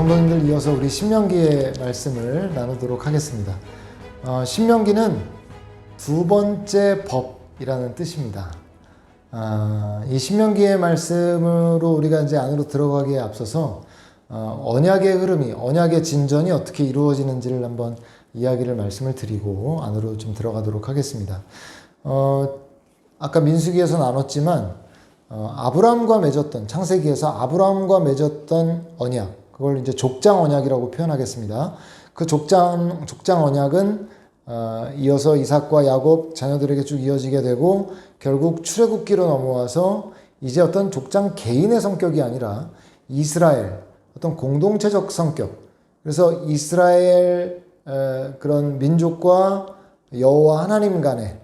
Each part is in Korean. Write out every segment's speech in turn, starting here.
성도님들 이어서 우리 신명기의 말씀을 나누도록 하겠습니다. 신명기는 두 번째 법이라는 뜻입니다. 이 신명기의 말씀으로 우리가 이제 안으로 들어가기에 앞서서 언약의 흐름이, 언약의 진전이 어떻게 이루어지는지를 한번 이야기를 말씀을 드리고 안으로 좀 들어가도록 하겠습니다. 아까 민수기에서 나눴지만 아브라함과 맺었던, 창세기에서 아브라함과 맺었던 언약, 그걸 이제 족장 언약이라고 표현하겠습니다. 그 족장 언약은 이어서 이삭과 야곱 자녀들에게 쭉 이어지게 되고 결국 출애굽기로 넘어와서 이제 어떤 족장 개인의 성격이 아니라 이스라엘, 어떤 공동체적 성격, 그래서 이스라엘 그런 민족과 여호와 하나님 간의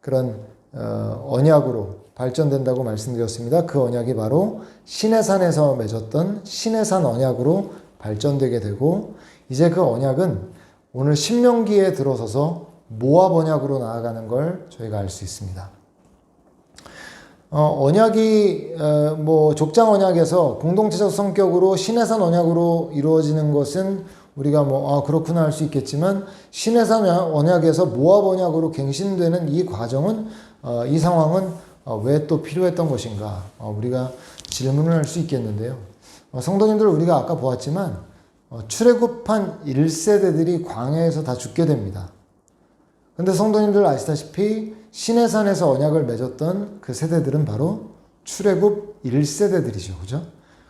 그런 언약으로 발전된다고 말씀드렸습니다. 그 언약이 바로 시내산에서 맺었던 시내산 언약으로 발전되게 되고, 이제 그 언약은 오늘 신명기에 들어서서 모압 언약으로 나아가는 걸 저희가 알 수 있습니다. 언약이 족장 언약에서 공동체적 성격으로 시내산 언약으로 이루어지는 것은 우리가 그렇구나 할 수 있겠지만, 시내산 언약에서 모압 언약으로 갱신되는 이 과정은, 이 상황은 왜 또 필요했던 것인가, 우리가 질문을 할 수 있겠는데요. 성도님들, 우리가 아까 보았지만 출애굽한 1세대들이 광야에서 다 죽게 됩니다. 근데 성도님들 아시다시피 시내산에서 언약을 맺었던 그 세대들은 바로 출애굽 1세대들이죠. 그죠?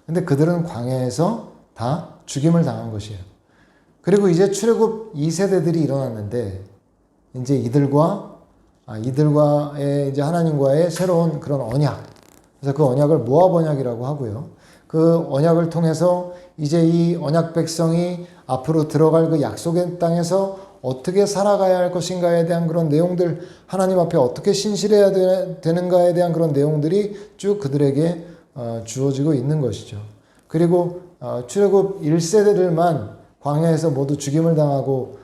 근데 그들은 광야에서 다 죽임을 당한 것이에요. 그리고 이제 출애굽 2세대들이 일어났는데, 이제 이들과의 이제 하나님과의 새로운 그런 언약. 그래서 그 언약을 모압 언약이라고 하고요. 그 언약을 통해서 이제 이 언약 백성이 앞으로 들어갈 그 약속의 땅에서 어떻게 살아가야 할 것인가에 대한 그런 내용들, 하나님 앞에 어떻게 신실해야 되는가에 대한 그런 내용들이 쭉 그들에게 주어지고 있는 것이죠. 그리고 출애굽 1세대들만 광야에서 모두 죽임을 당하고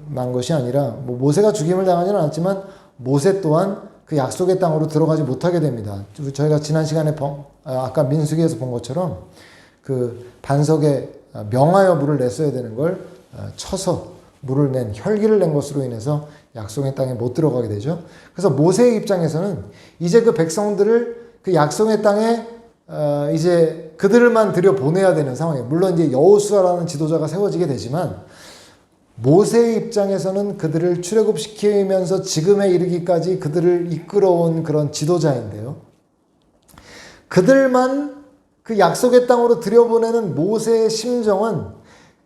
만 것이 아니라, 모세가 죽임을 당하지는 않았지만 모세 또한 그 약속의 땅으로 들어가지 못하게 됩니다. 저희가 지난 시간에 아까 민수기에서 본 것처럼 그 반석에 명하여 물을 냈어야 되는 걸 쳐서 물을 낸, 혈기를 낸 것으로 인해서 약속의 땅에 못 들어가게 되죠. 그래서 모세의 입장에서는 이제 그 백성들을 그 약속의 땅에 이제 그들만 들여보내야 되는 상황이에요. 물론 이제 여호수아라는 지도자가 세워지게 되지만, 모세의 입장에서는 그들을 출애굽시키면서 지금에 이르기까지 그들을 이끌어온 그런 지도자인데요. 그들만 그 약속의 땅으로 들여보내는 모세의 심정은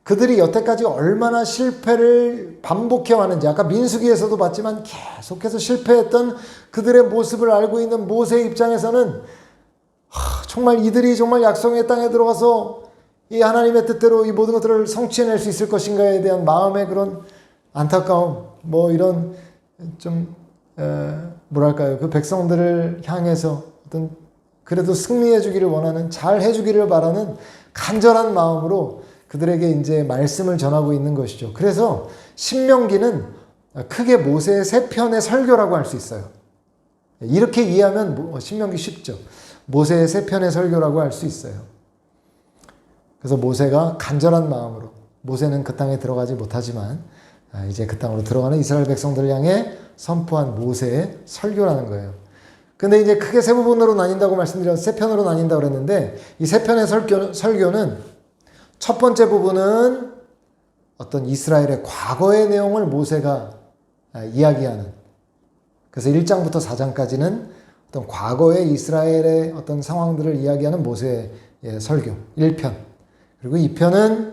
그들이 여태까지 얼마나 실패를 반복해왔는지, 아까 민수기에서도 봤지만 계속해서 실패했던 그들의 모습을 알고 있는 모세의 입장에서는 정말 이들이 정말 약속의 땅에 들어가서 이 하나님의 뜻대로 이 모든 것들을 성취해낼 수 있을 것인가에 대한 마음의 그런 안타까움, 이런 좀 뭐랄까요, 그 백성들을 향해서 어떤 그래도 승리해 주기를 원하는, 잘 해주기를 바라는 간절한 마음으로 그들에게 이제 말씀을 전하고 있는 것이죠. 그래서 신명기는 크게 모세의 세 편의 설교라고 할 수 있어요. 이렇게 이해하면 신명기 쉽죠. 모세의 세 편의 설교라고 할 수 있어요. 그래서 모세가 간절한 마음으로, 모세는 그 땅에 들어가지 못하지만 이제 그 땅으로 들어가는 이스라엘 백성들을 향해 선포한 모세의 설교라는 거예요. 근데 이제 크게 세 부분으로 나뉜다고 말씀드렸는데, 세 편으로 나뉜다고 그랬는데, 이 세 편의 설교는 첫 번째 부분은 어떤 이스라엘의 과거의 내용을 모세가 이야기하는, 그래서 1장부터 4장까지는 어떤 과거의 이스라엘의 어떤 상황들을 이야기하는 모세의 설교 1편. 그리고 2편은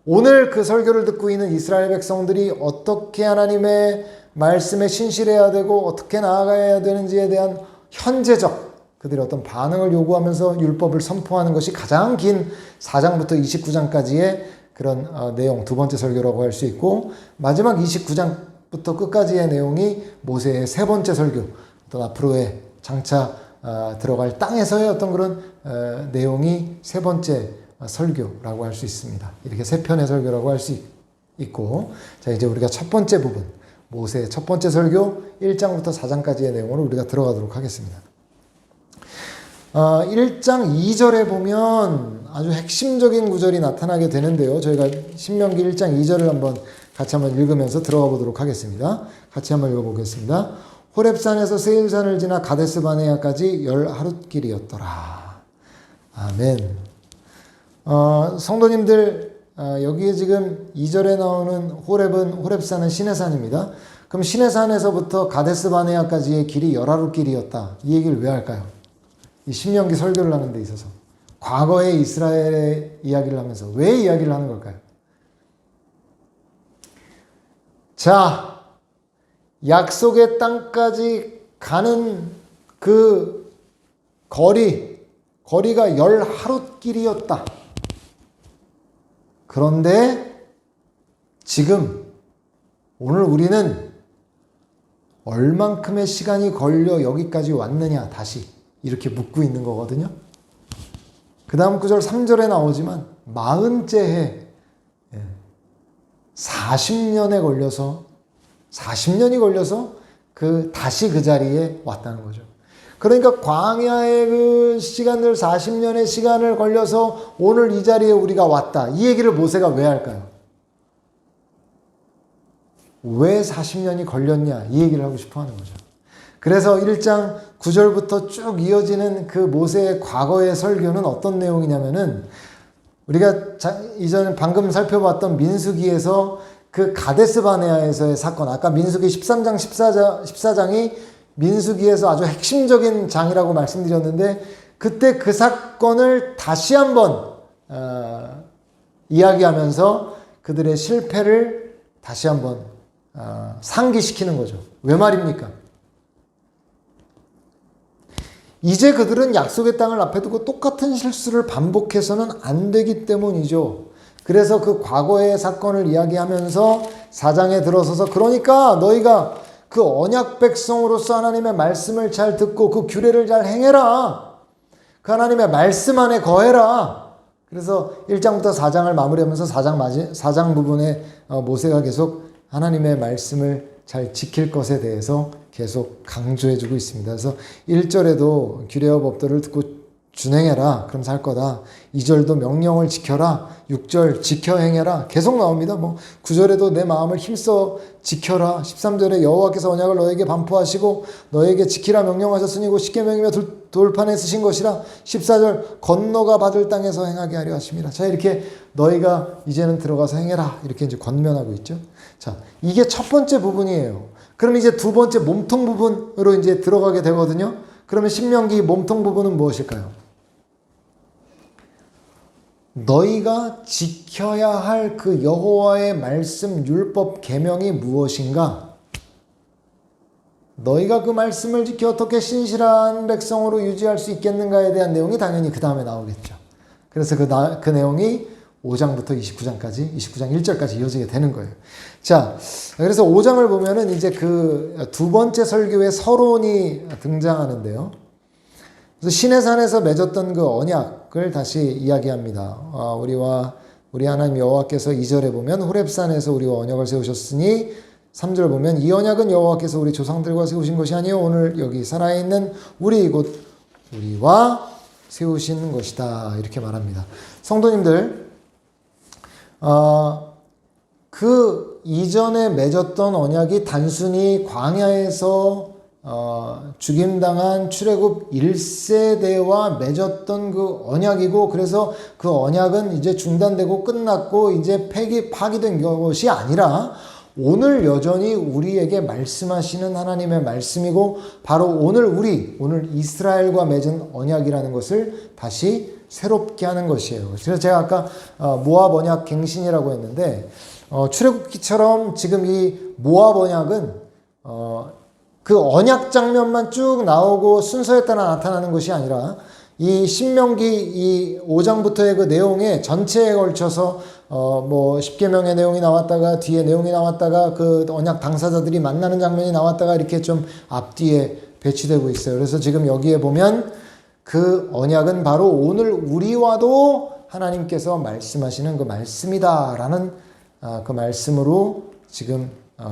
오늘 그 설교를 듣고 있는 이스라엘 백성들이 어떻게 하나님의 말씀에 신실해야 되고 어떻게 나아가야 되는지에 대한 현재적 그들의 어떤 반응을 요구하면서 율법을 선포하는 것이 가장 긴 4장부터 29장까지의 그런 내용, 두 번째 설교라고 할 수 있고, 마지막 29장부터 끝까지의 내용이 모세의 세 번째 설교, 어떤 앞으로의 장차 들어갈 땅에서의 어떤 그런 내용이 세 번째 설교라고 할 수 있습니다. 이렇게 세 편의 설교라고 할 수 있고, 자, 이제 우리가 첫 번째 부분, 모세의 첫 번째 설교 1장부터 4장까지의 내용으로 우리가 들어가도록 하겠습니다. 1장 2절에 보면 아주 핵심적인 구절이 나타나게 되는데요. 저희가 신명기 1장 2절을 같이 한번 읽으면서 들어가 보도록 하겠습니다. 같이 한번 읽어보겠습니다. 호렙산에서 세일산을 지나 가데스 바네아까지 10하룻길이었더라. 아멘. 성도님들, 여기에 지금 2절에 나오는 호렙산은 시내산입니다. 그럼 시내산에서부터 가데스 바네아까지의 길이 10하룻길이었다. 이 얘기를 왜 할까요? 이 신명기 설교를 하는 데 있어서. 과거의 이스라엘의 이야기를 하면서 왜 이야기를 하는 걸까요? 자, 약속의 땅까지 가는 그 거리가 10하룻길이었다. 그런데 지금 오늘 우리는 얼만큼의 시간이 걸려 여기까지 왔느냐 다시 이렇게 묻고 있는 거거든요. 그 다음 구절 3절에 나오지만 40째 해 40년이 걸려서 다시 그 자리에 왔다는 거죠. 그러니까 광야의 그 시간들 40년의 시간을 걸려서 오늘 이 자리에 우리가 왔다. 이 얘기를 모세가 왜 할까요? 왜 40년이 걸렸냐 이 얘기를 하고 싶어 하는 거죠. 그래서 1장 9절부터 쭉 이어지는 그 모세의 과거의 설교는 어떤 내용이냐면은 우리가 이전에 방금 살펴봤던 민수기에서 그 가데스 바네아에서의 사건, 아까 민수기 13장 14장이 민수기에서 아주 핵심적인 장이라고 말씀드렸는데 그때 그 사건을 다시 한번 이야기하면서 그들의 실패를 다시 한번 상기시키는 거죠. 왜 말입니까? 이제 그들은 약속의 땅을 앞에 두고 똑같은 실수를 반복해서는 안 되기 때문이죠. 그래서 그 과거의 사건을 이야기하면서 4장에 들어서서 그러니까 너희가 그 언약 백성으로서 하나님의 말씀을 잘 듣고 그 규례를 잘 행해라. 그 하나님의 말씀 안에 거해라. 그래서 1장부터 4장을 마무리하면서 4장 부분에 모세가 계속 하나님의 말씀을 잘 지킬 것에 대해서 계속 강조해주고 있습니다. 그래서 1절에도 규례와 법도를 듣고 준행해라. 그럼 살 거다. 2절도 명령을 지켜라. 6절 지켜 행해라. 계속 나옵니다. 9절에도 내 마음을 힘써 지켜라. 13절에 여호와께서 언약을 너에게 반포하시고 너에게 지키라 명령하셨으니 곧 십계명이며 돌판에 쓰신 것이라. 14절 건너가 받을 땅에서 행하게 하려 하심이라. 자, 이렇게 너희가 이제는 들어가서 행해라. 이렇게 이제 권면하고 있죠. 자, 이게 첫 번째 부분이에요. 그럼 이제 두 번째 몸통 부분으로 이제 들어가게 되거든요. 그러면 신명기 몸통 부분은 무엇일까요? 너희가 지켜야 할 그 여호와의 말씀, 율법, 계명이 무엇인가? 너희가 그 말씀을 지켜 어떻게 신실한 백성으로 유지할 수 있겠는가에 대한 내용이 당연히 그 다음에 나오겠죠. 그래서 그 내용이 5장부터 29장까지, 29장 1절까지 이어지게 되는 거예요. 자, 그래서 5장을 보면은 이제 그 두 번째 설교의 서론이 등장하는데요. 그래서 시내산에서 맺었던 그 언약을 다시 이야기합니다. 우리 하나님 여호와께서 2절에 보면 호렙산에서 우리와 언약을 세우셨으니 3절 보면 이 언약은 여호와께서 우리 조상들과 세우신 것이 아니요 오늘 여기 살아있는 우리 곧 우리와 세우신 것이다. 이렇게 말합니다. 성도님들, 그 이전에 맺었던 언약이 단순히 광야에서 죽임당한 출애굽 1세대와 맺었던 그 언약이고, 그래서 그 언약은 이제 중단되고 끝났고 이제 파기된 것이 아니라 오늘 여전히 우리에게 말씀하시는 하나님의 말씀이고, 바로 오늘 이스라엘과 맺은 언약이라는 것을 다시 새롭게 하는 것이에요. 그래서 제가 아까 모압 언약 갱신이라고 했는데, 출애굽기처럼 지금 이 모압 언약은 그 언약 장면만 쭉 나오고 순서에 따라 나타나는 것이 아니라 이 신명기 이 5장부터의 그 내용에 전체에 걸쳐서 십계명의 내용이 나왔다가 뒤에 내용이 나왔다가 그 언약 당사자들이 만나는 장면이 나왔다가 이렇게 좀 앞뒤에 배치되고 있어요. 그래서 지금 여기에 보면 그 언약은 바로 오늘 우리와도 하나님께서 말씀하시는 그 말씀이다라는 그 말씀으로 지금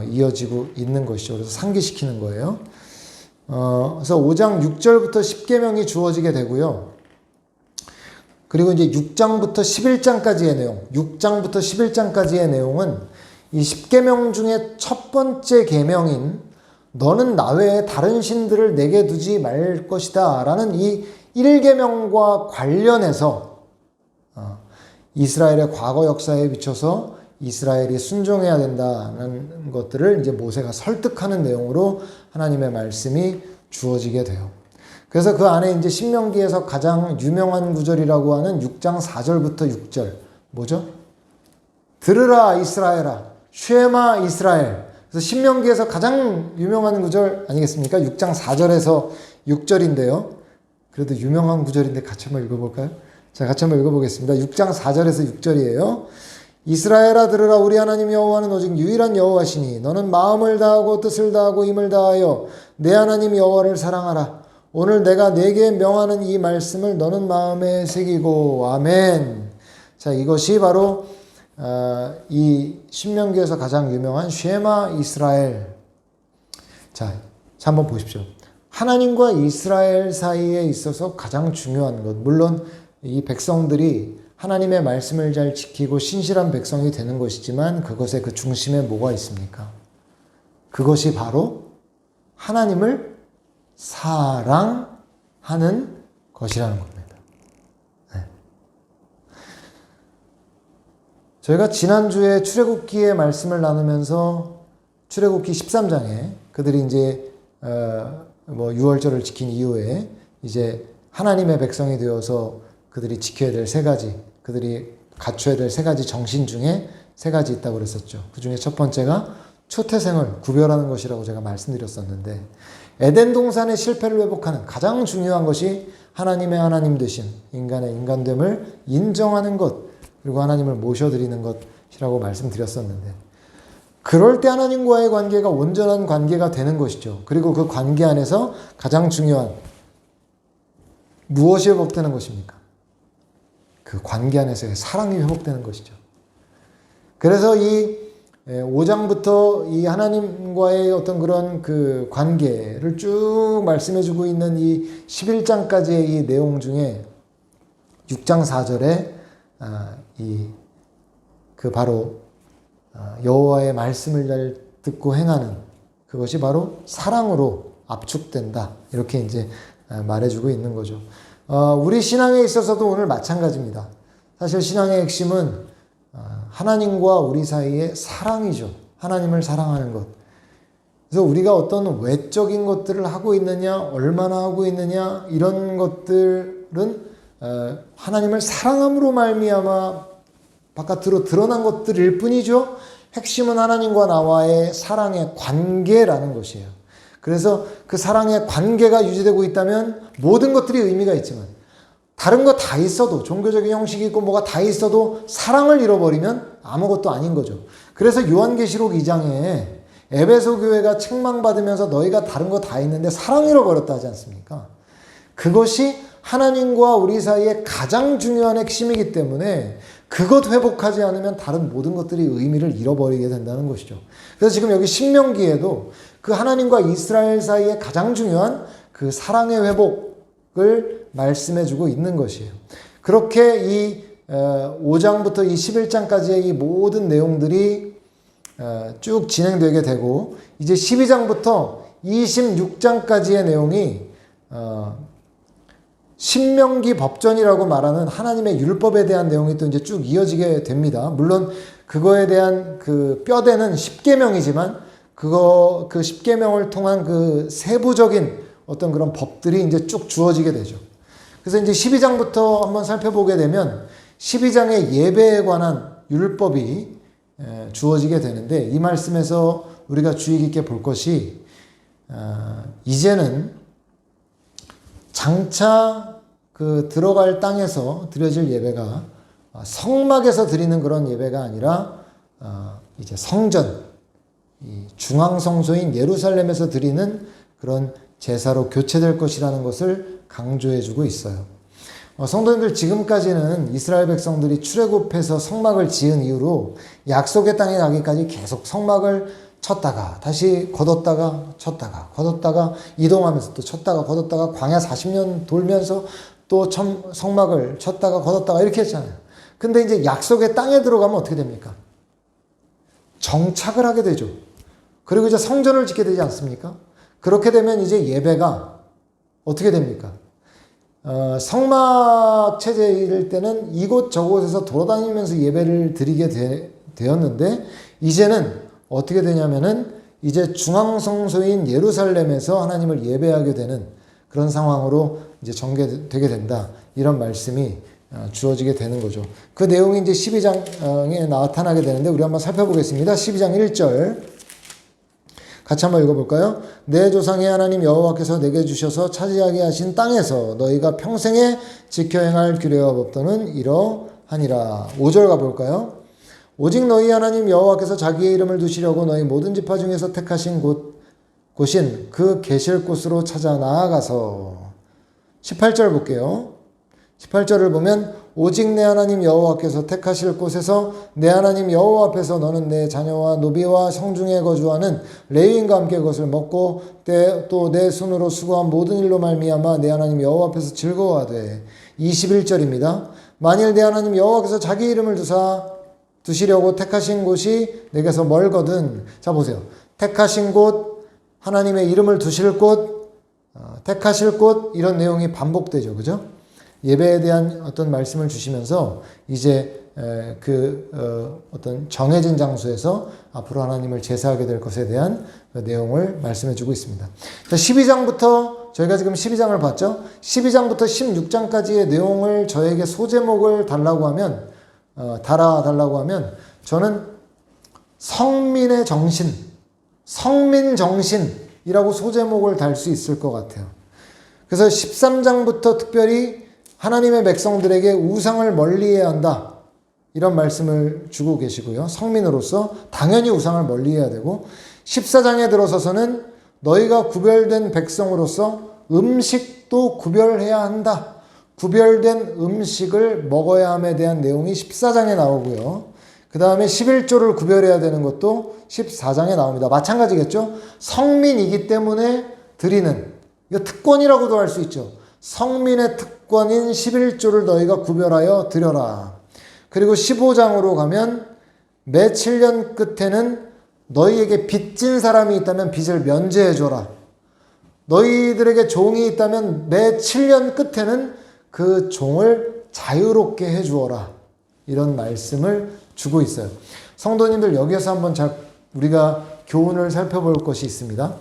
이어지고 있는 것이죠. 그래서 상기시키는 거예요. 그래서 5장 6절부터 10계명이 주어지게 되고요. 그리고 이제 6장부터 11장까지의 내용, 6장부터 11장까지의 내용은 이 10계명 중에 첫 번째 계명인 너는 나 외에 다른 신들을 내게 두지 말 것이다 라는 이 1계명과 관련해서 이스라엘의 과거 역사에 비춰서 이스라엘이 순종해야 된다는 것들을 이제 모세가 설득하는 내용으로 하나님의 말씀이 주어지게 돼요. 그래서 그 안에 이제 신명기에서 가장 유명한 구절이라고 하는 6장 4절부터 6절. 뭐죠? 들으라 이스라엘아, 쉐마 이스라엘. 그래서 신명기에서 가장 유명한 구절 아니겠습니까? 6장 4절에서 6절인데요. 그래도 유명한 구절인데 같이 한번 읽어볼까요? 자, 같이 한번 읽어보겠습니다. 6장 4절에서 6절이에요. 이스라엘아 들으라 우리 하나님 여호와는 오직 유일한 여호와시니 너는 마음을 다하고 뜻을 다하고 힘을 다하여 내 하나님 여호와를 사랑하라. 오늘 내가 네게 명하는 이 말씀을 너는 마음에 새기고 아멘. 자, 이것이 바로 이 신명기에서 가장 유명한 쉐마 이스라엘. 자, 한번 보십시오. 하나님과 이스라엘 사이에 있어서 가장 중요한 것, 물론 이 백성들이 하나님의 말씀을 잘 지키고 신실한 백성이 되는 것이지만 그것의 그 중심에 뭐가 있습니까? 그것이 바로 하나님을 사랑하는 것이라는 겁니다. 네. 저희가 지난주에 출애굽기의 말씀을 나누면서 출애굽기 13장에 그들이 이제 유월절을 지킨 이후에 이제 하나님의 백성이 되어서 그들이 지켜야 될 세 가지, 그들이 갖춰야 될 세 가지 정신 중에 세 가지 있다고 그랬었죠. 그 중에 첫 번째가 초태생을 구별하는 것이라고 제가 말씀드렸었는데, 에덴 동산의 실패를 회복하는 가장 중요한 것이 하나님의 하나님 되신 인간의 인간됨을 인정하는 것, 그리고 하나님을 모셔드리는 것이라고 말씀드렸었는데, 그럴 때 하나님과의 관계가 온전한 관계가 되는 것이죠. 그리고 그 관계 안에서 가장 중요한 무엇이 회복되는 것입니까? 그 관계 안에서의 사랑이 회복되는 것이죠. 그래서 이 5장부터 이 하나님과의 어떤 그런 그 관계를 쭉 말씀해주고 있는 이 11장까지의 이 내용 중에 6장 4절에 바로 여호와의 말씀을 잘 듣고 행하는 그것이 바로 사랑으로 압축된다. 이렇게 이제 말해주고 있는 거죠. 우리 신앙에 있어서도 오늘 마찬가지입니다. 사실 신앙의 핵심은 하나님과 우리 사이의 사랑이죠. 하나님을 사랑하는 것. 그래서 우리가 어떤 외적인 것들을 하고 있느냐, 얼마나 하고 있느냐, 이런 것들은 하나님을 사랑함으로 말미암아 바깥으로 드러난 것들일 뿐이죠. 핵심은 하나님과 나와의 사랑의 관계라는 것이에요. 그래서 그 사랑의 관계가 유지되고 있다면 모든 것들이 의미가 있지만 다른 거 다 있어도 종교적인 형식이 있고 뭐가 다 있어도 사랑을 잃어버리면 아무것도 아닌 거죠. 그래서 요한계시록 2장에 에베소 교회가 책망받으면서 너희가 다른 거 다 있는데 사랑 잃어버렸다 하지 않습니까? 그것이 하나님과 우리 사이의 가장 중요한 핵심이기 때문에 그것 회복하지 않으면 다른 모든 것들이 의미를 잃어버리게 된다는 것이죠. 그래서 지금 여기 신명기에도 그 하나님과 이스라엘 사이에 가장 중요한 그 사랑의 회복을 말씀해주고 있는 것이에요. 그렇게 이 5장부터 이 11장까지의 이 모든 내용들이 쭉 진행되게 되고 이제 12장부터 26장까지의 내용이 신명기 법전이라고 말하는 하나님의 율법에 대한 내용이 또 이제 쭉 이어지게 됩니다. 물론 그거에 대한 그 뼈대는 10계명이지만 그 10계명을 통한 그 세부적인 어떤 그런 법들이 이제 쭉 주어지게 되죠. 그래서 이제 12장부터 한번 살펴보게 되면 12장의 예배에 관한 율법이 주어지게 되는데 이 말씀에서 우리가 주의 깊게 볼 것이 이제는 장차 그 들어갈 땅에서 드려질 예배가 성막에서 드리는 그런 예배가 아니라 이제 성전, 이 중앙성소인 예루살렘에서 드리는 그런 제사로 교체될 것이라는 것을 강조해주고 있어요. 성도님들 지금까지는 이스라엘 백성들이 출애굽해서 성막을 지은 이후로 약속의 땅에 가기까지 계속 성막을 쳤다가 다시 걷었다가 쳤다가 걷었다가 이동하면서 또 쳤다가 걷었다가 광야 40년 돌면서 또 성막을 쳤다가 걷었다가 이렇게 했잖아요. 근데 이제 약속의 땅에 들어가면 어떻게 됩니까? 정착을 하게 되죠. 그리고 이제 성전을 짓게 되지 않습니까? 그렇게 되면 이제 예배가 어떻게 됩니까? 성막 체제일 때는 이곳 저곳에서 돌아다니면서 예배를 드리게 되었는데 이제는 어떻게 되냐면은 이제 중앙성소인 예루살렘에서 하나님을 예배하게 되는 그런 상황으로 이제 전개되게 된다. 이런 말씀이 주어지게 되는 거죠. 그 내용이 이제 12장에 나타나게 되는데 우리 한번 살펴보겠습니다. 12장 1절 같이 한번 읽어볼까요? 내 조상의 하나님 여호와께서 내게 주셔서 차지하게 하신 땅에서 너희가 평생에 지켜 행할 규례와 법도는 이러하니라. 5절 가볼까요? 오직 너희 하나님 여호와께서 자기의 이름을 두시려고 너희 모든 지파 중에서 택하신 곳인 그 계실 곳으로 찾아 나아가서 18절 볼게요. 18절을 보면 오직 내 하나님 여호와께서 택하실 곳에서 내 하나님 여호와 앞에서 너는 내 자녀와 노비와 성중에 거주하는 레위인과 함께 그것을 먹고 또 내 손으로 수고한 모든 일로 말미암아 내 하나님 여호와 앞에서 즐거워하되 21절입니다. 만일 내 하나님 여호와께서 자기 이름을 두시려고 택하신 곳이 내게서 멀거든. 자 보세요. 택하신 곳, 하나님의 이름을 두실 곳, 택하실 곳 이런 내용이 반복되죠. 그죠? 예배에 대한 어떤 말씀을 주시면서 이제 어떤 정해진 장소에서 앞으로 하나님을 제사하게 될 것에 대한 그 내용을 말씀해 주고 있습니다. 자, 12장부터 저희가 지금 12장을 봤죠. 12장부터 16장까지의 내용을 저에게 소제목을 달라고 하면 달아달라고 하면 저는 성민의 정신, 성민 정신이라고 소제목을 달 수 있을 것 같아요. 그래서 13장부터 특별히 하나님의 백성들에게 우상을 멀리해야 한다. 이런 말씀을 주고 계시고요. 성민으로서 당연히 우상을 멀리해야 되고 14장에 들어서서는 너희가 구별된 백성으로서 음식도 구별해야 한다. 구별된 음식을 먹어야 함에 대한 내용이 14장에 나오고요. 그 다음에 11조를 구별해야 되는 것도 14장에 나옵니다. 마찬가지겠죠? 성민이기 때문에 드리는, 이거 특권이라고도 할 수 있죠. 성민의 특권인 11조를 너희가 구별하여 드려라. 그리고 15장으로 가면 매 7년 끝에는 너희에게 빚진 사람이 있다면 빚을 면제해줘라. 너희들에게 종이 있다면 매 7년 끝에는 그 종을 자유롭게 해주어라. 이런 말씀을 주고 있어요. 성도님들 여기에서 한번 우리가 교훈을 살펴볼 것이 있습니다.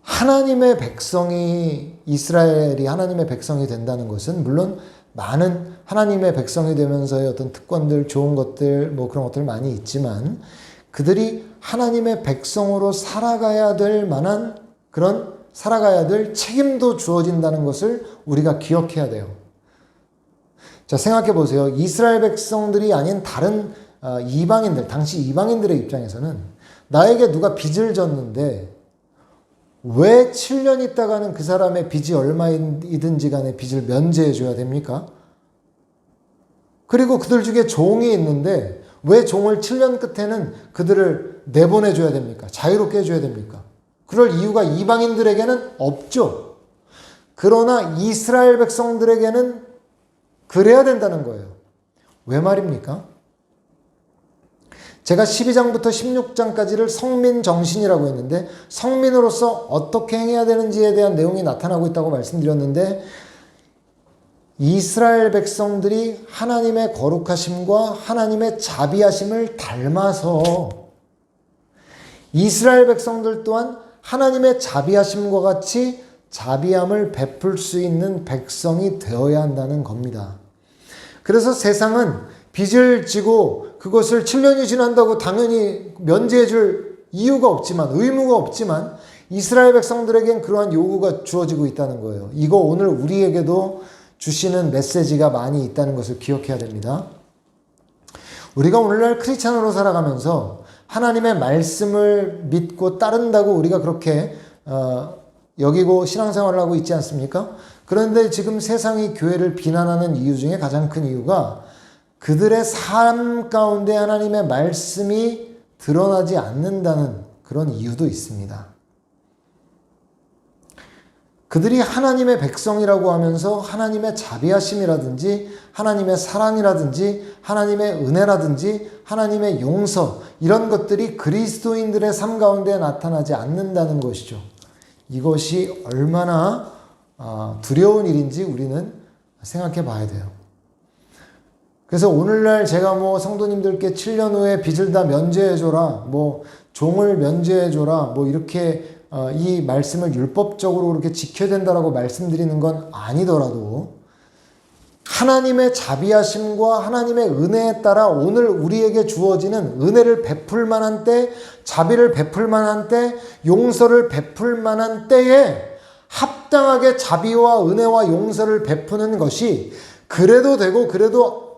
하나님의 백성이, 이스라엘이 하나님의 백성이 된다는 것은 물론 많은 하나님의 백성이 되면서의 어떤 특권들, 좋은 것들, 뭐 그런 것들 많이 있지만 그들이 하나님의 백성으로 살아가야 될 만한 그런 살아가야 될 책임도 주어진다는 것을 우리가 기억해야 돼요. 자, 생각해 보세요. 이스라엘 백성들이 아닌 다른 이방인들, 당시 이방인들의 입장에서는 나에게 누가 빚을 졌는데 왜 7년 있다가는 그 사람의 빚이 얼마이든지 간에 빚을 면제해 줘야 됩니까? 그리고 그들 중에 종이 있는데 왜 종을 7년 끝에는 그들을 내보내 줘야 됩니까? 자유롭게 해줘야 됩니까? 그럴 이유가 이방인들에게는 없죠. 그러나 이스라엘 백성들에게는 그래야 된다는 거예요. 왜 말입니까? 제가 12장부터 16장까지를 성민 정신이라고 했는데 성민으로서 어떻게 행해야 되는지에 대한 내용이 나타나고 있다고 말씀드렸는데 이스라엘 백성들이 하나님의 거룩하심과 하나님의 자비하심을 닮아서 이스라엘 백성들 또한 하나님의 자비하심과 같이 자비함을 베풀 수 있는 백성이 되어야 한다는 겁니다. 그래서 세상은 빚을 지고 그것을 7년이 지난다고 당연히 면제해 줄 이유가 없지만, 의무가 없지만 이스라엘 백성들에겐 그러한 요구가 주어지고 있다는 거예요. 이거 오늘 우리에게도 주시는 메시지가 많이 있다는 것을 기억해야 됩니다. 우리가 오늘날 크리스찬으로 살아가면서 하나님의 말씀을 믿고 따른다고 우리가 그렇게 여기고 신앙생활을 하고 있지 않습니까? 그런데 지금 세상이 교회를 비난하는 이유 중에 가장 큰 이유가 그들의 삶 가운데 하나님의 말씀이 드러나지 않는다는 그런 이유도 있습니다. 그들이 하나님의 백성이라고 하면서 하나님의 자비하심이라든지 하나님의 사랑이라든지 하나님의 은혜라든지 하나님의 용서 이런 것들이 그리스도인들의 삶 가운데 나타나지 않는다는 것이죠. 이것이 얼마나 두려운 일인지 우리는 생각해 봐야 돼요. 그래서 오늘날 제가 성도님들께 7년 후에 빚을 다 면제해줘라, 종을 면제해줘라, 이렇게 이 말씀을 율법적으로 그렇게 지켜야 된다라고 말씀드리는 건 아니더라도 하나님의 자비하심과 하나님의 은혜에 따라 오늘 우리에게 주어지는 은혜를 베풀 만한 때, 자비를 베풀 만한 때, 용서를 베풀 만한 때에 합당하게 자비와 은혜와 용서를 베푸는 것이 그래도 되고 그래도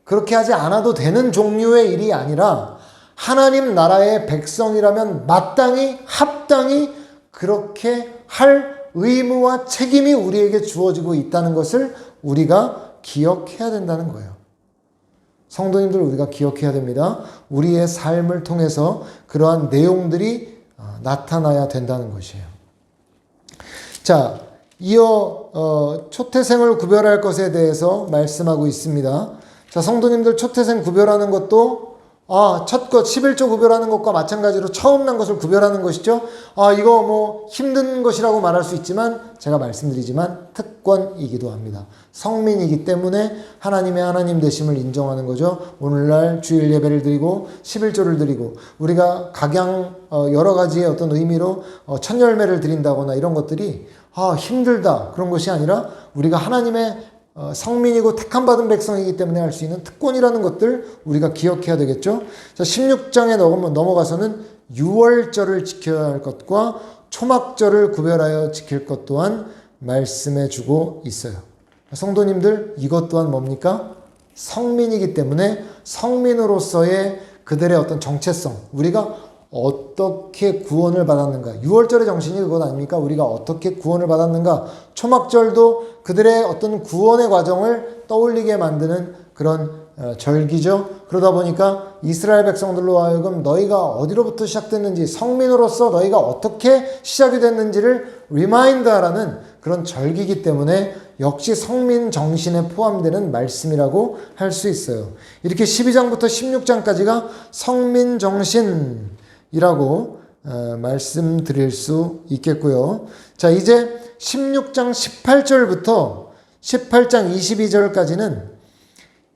그렇게 하지 않아도 되는 종류의 일이 아니라 하나님 나라의 백성이라면 마땅히 합당히 그렇게 할 의무와 책임이 우리에게 주어지고 있다는 것을 우리가 기억해야 된다는 거예요. 성도님들 우리가 기억해야 됩니다. 우리의 삶을 통해서 그러한 내용들이 나타나야 된다는 것이에요. 자, 이어 초태생을 구별할 것에 대해서 말씀하고 있습니다. 자, 성도님들 초태생 구별하는 것도 첫 것 11조 구별하는 것과 마찬가지로 처음 난 것을 구별하는 것이죠. 이거 힘든 것이라고 말할 수 있지만 제가 말씀드리지만 특권이기도 합니다. 성민이기 때문에 하나님의 하나님 되심을 인정하는 거죠. 오늘날 주일 예배를 드리고 11조를 드리고 우리가 각양 여러 가지의 어떤 의미로 첫 열매를 드린다거나 이런 것들이 힘들다 그런 것이 아니라 우리가 하나님의 성민이고 택함받은 백성이기 때문에 할 수 있는 특권이라는 것들 우리가 기억해야 되겠죠. 자, 16장에 넘어가서는 유월절을 지켜야 할 것과 초막절을 구별하여 지킬 것 또한 말씀해 주고 있어요. 성도님들 이것 또한 뭡니까? 성민이기 때문에 성민으로서의 그들의 어떤 정체성, 우리가 어떻게 구원을 받았는가. 6월절의 정신이 그것 아닙니까? 우리가 어떻게 구원을 받았는가. 초막절도 그들의 어떤 구원의 과정을 떠올리게 만드는 그런 절기죠. 그러다 보니까 이스라엘 백성들로 하여금 너희가 어디로부터 시작됐는지, 성민으로서 너희가 어떻게 시작이 됐는지를 리마인드하라는 그런 절기이기 때문에 역시 성민 정신에 포함되는 말씀이라고 할 수 있어요. 이렇게 12장부터 16장까지가 성민 정신 이라고 말씀드릴 수 있겠고요. 자, 이제 16장 18절부터 18장 22절까지는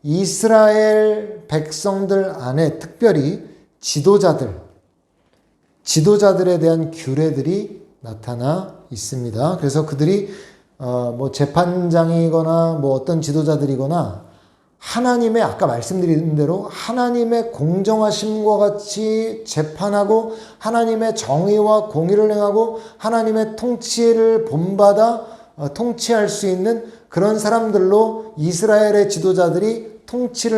이스라엘 백성들 안에 특별히 지도자들에 대한 규례들이 나타나 있습니다. 그래서 그들이 재판장이거나 어떤 지도자들이거나 하나님의 아까 말씀드린 대로 하나님의 공정하심과 같이 재판하고 하나님의 정의와 공의를 행하고 하나님의 통치를 본받아 통치할 수 있는 그런 사람들로 이스라엘의 지도자들이 통치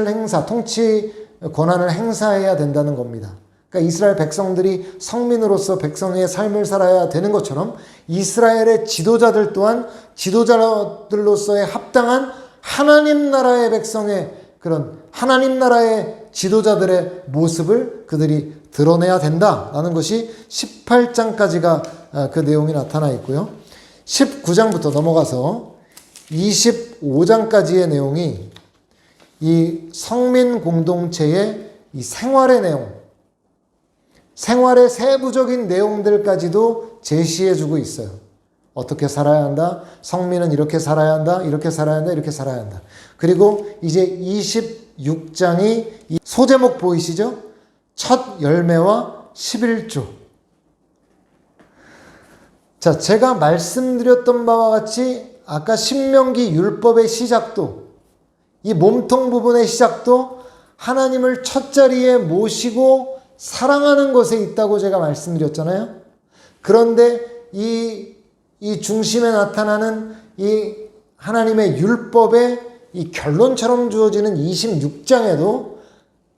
권한을 행사해야 된다는 겁니다. 그러니까 이스라엘 백성들이 성민으로서 백성의 삶을 살아야 되는 것처럼 이스라엘의 지도자들 또한 지도자들로서의 합당한 하나님 나라의 백성의 그런 하나님 나라의 지도자들의 모습을 그들이 드러내야 된다라는 것이 18장까지가 그 내용이 나타나 있고요. 19장부터 넘어가서 25장까지의 내용이 이 성민 공동체의 이 생활의 내용, 생활의 세부적인 내용들까지도 제시해주고 있어요. 어떻게 살아야 한다? 성민은 이렇게 살아야 한다. 이렇게 살아야 한다. 이렇게 살아야 한다. 그리고 이제 26장이 소제목 보이시죠? 첫 열매와 11조. 자, 제가 말씀드렸던 바와 같이 아까 신명기 율법의 시작도 이 몸통 부분의 시작도 하나님을 첫 자리에 모시고 사랑하는 것에 있다고 제가 말씀드렸잖아요. 그런데 이 중심에 나타나는 이 하나님의 율법의 이 결론처럼 주어지는 26장에도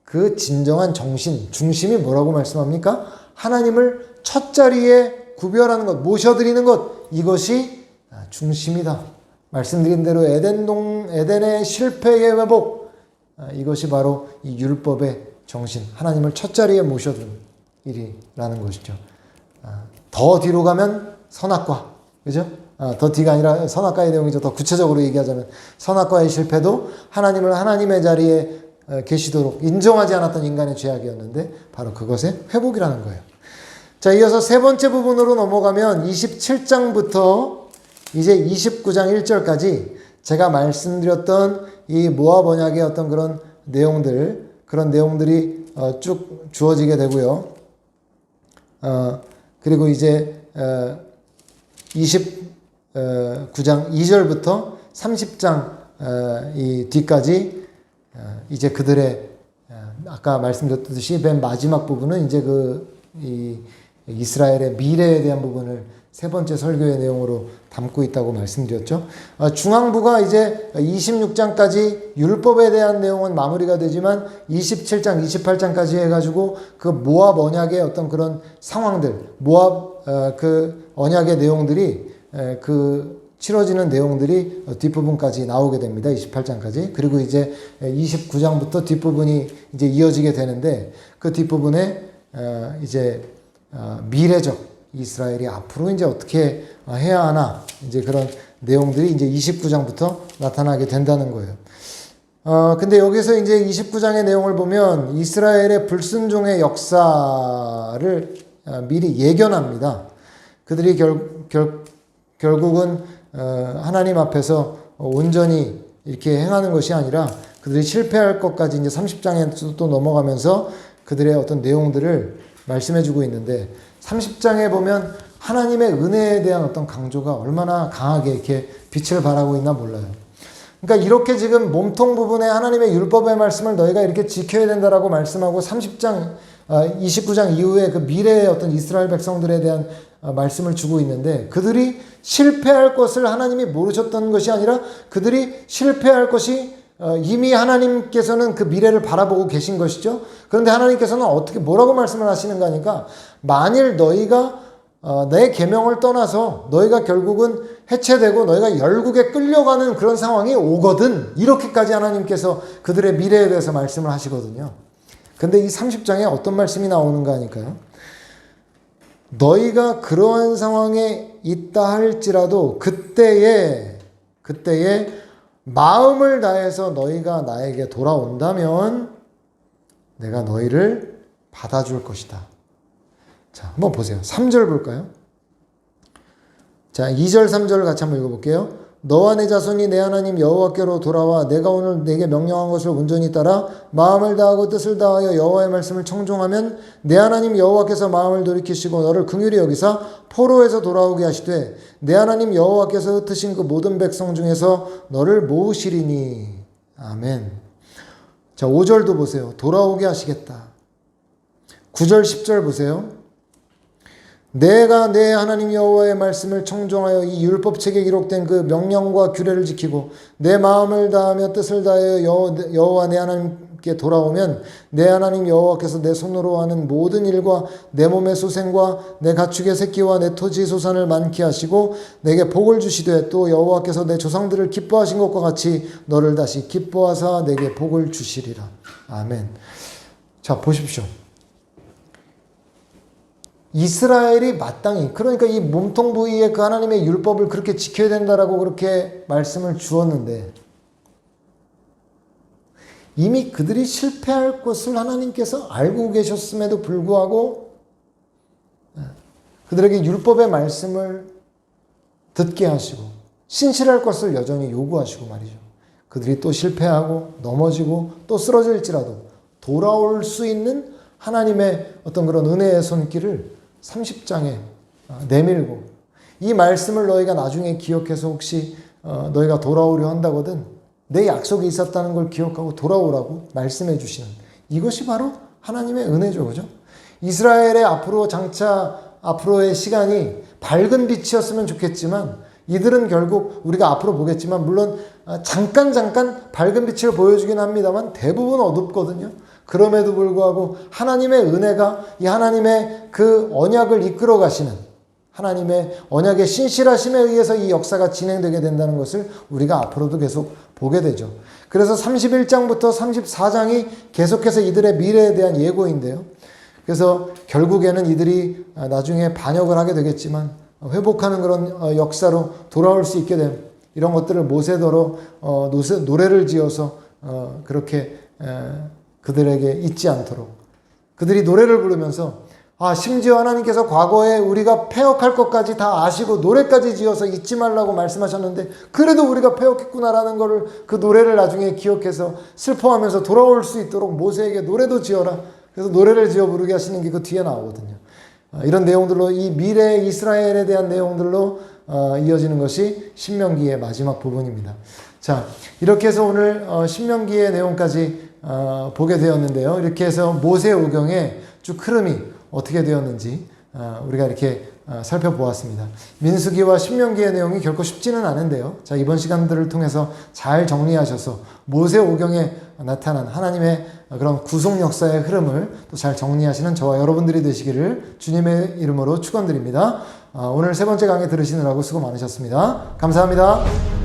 그 진정한 정신, 중심이 뭐라고 말씀합니까? 하나님을 첫 자리에 구별하는 것, 모셔드리는 것, 이것이 중심이다. 말씀드린 대로 에덴의 실패의 회복, 이것이 바로 이 율법의 정신, 하나님을 첫 자리에 모셔둔 일이라는 것이죠. 더 뒤로 가면 선악과, 그죠? 더 뒤가 아니라 선악과의 내용이죠. 더 구체적으로 얘기하자면 선악과의 실패도 하나님을 하나님의 자리에 계시도록 인정하지 않았던 인간의 죄악이었는데 바로 그것의 회복이라는 거예요. 자, 이어서 세 번째 부분으로 넘어가면 27장부터 이제 29장 1절까지 제가 말씀드렸던 이 모압 언약의 어떤 그런 내용들이 쭉 주어지게 되고요. 그리고 이제 29장 2절부터 30장 이 뒤까지 이제 그들의 아까 말씀드렸듯이 맨 마지막 부분은 이제 이 이스라엘의 미래에 대한 부분을 세 번째 설교의 내용으로 담고 있다고 말씀드렸죠. 중앙부가 이제 26장까지 율법에 대한 내용은 마무리가 되지만 27장, 28장까지 해가지고 그 모압 언약의 어떤 그런 상황들, 모압 그 언약의 내용들이 치러지는 내용들이 뒷부분까지 나오게 됩니다. 28장까지. 그리고 이제 29장부터 뒷부분이 이제 이어지게 되는데 그 뒷부분에 이제 미래적 이스라엘이 앞으로 이제 어떻게 해야 하나 이제 그런 내용들이 이제 29장부터 나타나게 된다는 거예요. 근데 여기서 이제 29장의 내용을 보면 이스라엘의 불순종의 역사를 미리 예견합니다. 그들이 결국은 하나님 앞에서 온전히 이렇게 행하는 것이 아니라 그들이 실패할 것까지 이제 30장에 또 넘어가면서 그들의 어떤 내용들을 말씀해 주고 있는데 30장에 보면 하나님의 은혜에 대한 어떤 강조가 얼마나 강하게 이렇게 빛을 발하고 있나 몰라요. 그러니까 이렇게 지금 몸통 부분에 하나님의 율법의 말씀을 너희가 이렇게 지켜야 된다라고 말씀하고 30장, 29장 이후에 그 미래의 어떤 이스라엘 백성들에 대한 말씀을 주고 있는데 그들이 실패할 것을 하나님이 모르셨던 것이 아니라 그들이 실패할 것이 이미 하나님께서는 그 미래를 바라보고 계신 것이죠. 그런데 하나님께서는 어떻게 뭐라고 말씀을 하시는가 하니까 만일 너희가 내 계명을 떠나서 너희가 결국은 해체되고 너희가 열국에 끌려가는 그런 상황이 오거든 이렇게까지 하나님께서 그들의 미래에 대해서 말씀을 하시거든요. 근데 이 30장에 어떤 말씀이 나오는가 하니까요. 너희가 그러한 상황에 있다 할지라도 그때에 마음을 다해서 너희가 나에게 돌아온다면 내가 너희를 받아줄 것이다. 자, 한번 보세요. 3절 볼까요? 자, 2절, 3절을 같이 한번 읽어볼게요. 너와 내 자손이 내 하나님 여호와께로 돌아와 내가 오늘 내게 명령한 것을 온전히 따라 마음을 다하고 뜻을 다하여 여호와의 말씀을 청종하면 내 하나님 여호와께서 마음을 돌이키시고 너를 긍휼히 여기사 포로에서 돌아오게 하시되 내 하나님 여호와께서 흩으신 그 모든 백성 중에서 너를 모으시리니. 아멘. 자, 5절도 보세요. 돌아오게 하시겠다. 9절, 10절 보세요. 내가 내 하나님 여호와의 말씀을 청종하여 이 율법책에 기록된 그 명령과 규례를 지키고 내 마음을 다하며 뜻을 다하여 여호와 내 하나님께 돌아오면 내 하나님 여호와께서 내 손으로 하는 모든 일과 내 몸의 소생과 내 가축의 새끼와 내 토지 소산을 많게 하시고 내게 복을 주시되 또 여호와께서 내 조상들을 기뻐하신 것과 같이 너를 다시 기뻐하사 내게 복을 주시리라. 아멘. 자, 보십시오. 이스라엘이 마땅히 그러니까 이 몸통 부위에 그 하나님의 율법을 그렇게 지켜야 된다라고 그렇게 말씀을 주었는데 이미 그들이 실패할 것을 하나님께서 알고 계셨음에도 불구하고 그들에게 율법의 말씀을 듣게 하시고 신실할 것을 여전히 요구하시고 말이죠. 그들이 또 실패하고 넘어지고 또 쓰러질지라도 돌아올 수 있는 하나님의 어떤 그런 은혜의 손길을 30장에 내밀고 이 말씀을 너희가 나중에 기억해서 혹시 너희가 돌아오려 한다거든 내 약속이 있었다는 걸 기억하고 돌아오라고 말씀해 주시는 이것이 바로 하나님의 은혜죠. 그죠? 이스라엘의 앞으로의 시간이 밝은 빛이었으면 좋겠지만 이들은 결국 우리가 앞으로 보겠지만 물론 잠깐 밝은 빛을 보여주긴 합니다만 대부분 어둡거든요. 그럼에도 불구하고 하나님의 은혜가 이 하나님의 그 언약을 이끌어 가시는 하나님의 언약의 신실하심에 의해서 이 역사가 진행되게 된다는 것을 우리가 앞으로도 계속 보게 되죠. 그래서 31장부터 34장이 계속해서 이들의 미래에 대한 예고인데요. 그래서 결국에는 이들이 나중에 반역을 하게 되겠지만 회복하는 그런 역사로 돌아올 수 있게 된 이런 것들을 모세더러 노래를 지어서 그렇게 그들에게 잊지 않도록 그들이 노래를 부르면서 심지어 하나님께서 과거에 우리가 패역할 것까지 다 아시고 노래까지 지어서 잊지 말라고 말씀하셨는데 그래도 우리가 패역했구나라는 거를 그 노래를 나중에 기억해서 슬퍼하면서 돌아올 수 있도록 모세에게 노래도 지어라. 그래서 노래를 지어 부르게 하시는 게 그 뒤에 나오거든요. 이런 내용들로 이 미래 이스라엘에 대한 내용들로 이어지는 것이 신명기의 마지막 부분입니다. 자, 이렇게 해서 오늘 신명기의 내용까지 보게 되었는데요. 이렇게 해서 모세 오경의 쭉 흐름이 어떻게 되었는지 우리가 이렇게 살펴보았습니다. 민수기와 신명기의 내용이 결코 쉽지는 않은데요. 자, 이번 시간들을 통해서 잘 정리하셔서 모세 오경에 나타난 하나님의 그런 구속 역사의 흐름을 또 잘 정리하시는 저와 여러분들이 되시기를 주님의 이름으로 축원드립니다. 오늘 세 번째 강의 들으시느라고 수고 많으셨습니다. 감사합니다.